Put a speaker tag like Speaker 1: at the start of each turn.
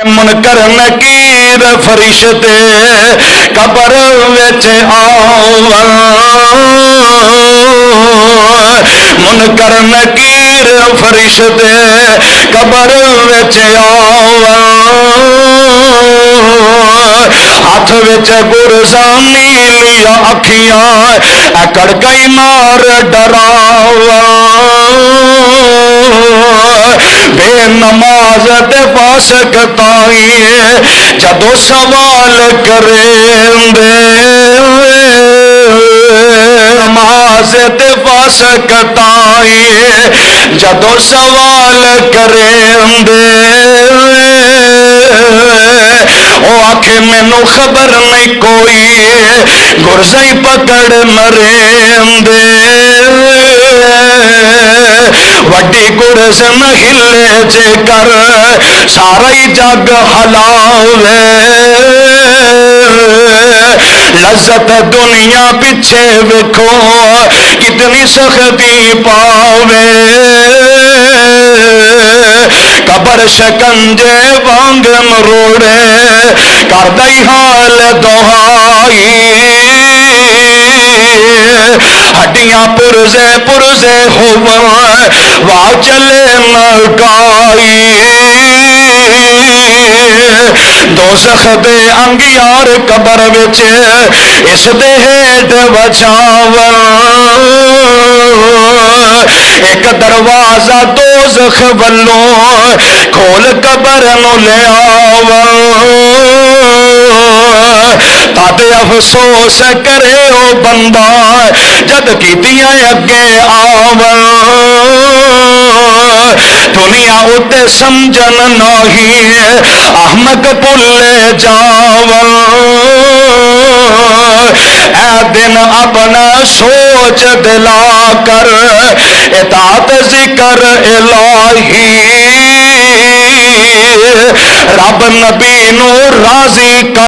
Speaker 1: منکر نکیر فرشتے قبر وچ آون، منکر نکیر فرشتے قبر وچ آون، ہاتھ وچ گرزانی لیا اکھیاں اکڑ گئی مار ڈراون، بے نماز تے فاسق تائیں جدو سوال کریں دے، نماز تے فاسق تائیں جدو سوال کریں دے، او آکھے مینو خبر نہیں کوئی گرزائی پکڑ مریں دے، وڈی گرز نہ ہلے جے کر سارا ہی جگ ہلاوے، لذت دنیا پیچھے ویکھو کتنی سختی پاوے، قبر شکنجے وانگ مروڑے کردائی حال دہائی، ہڈیاں پرزے پرزے ہون واہ چلے مکائی، دوزخ دے انگیار قبر وچ اس دے ہیٹ وچاون، ایک دروازہ دوزخ والوں کھول قبر نو لے آون، تاتے افسوس کرے او بندہ جد کیتیاں اگے آون، دنیا اتے سمجھن نہیں احمق بھولے جاون، اے دن اپنا سوچ دلا کر اطاعت ذکر الہی، رب نبی نو راضی کر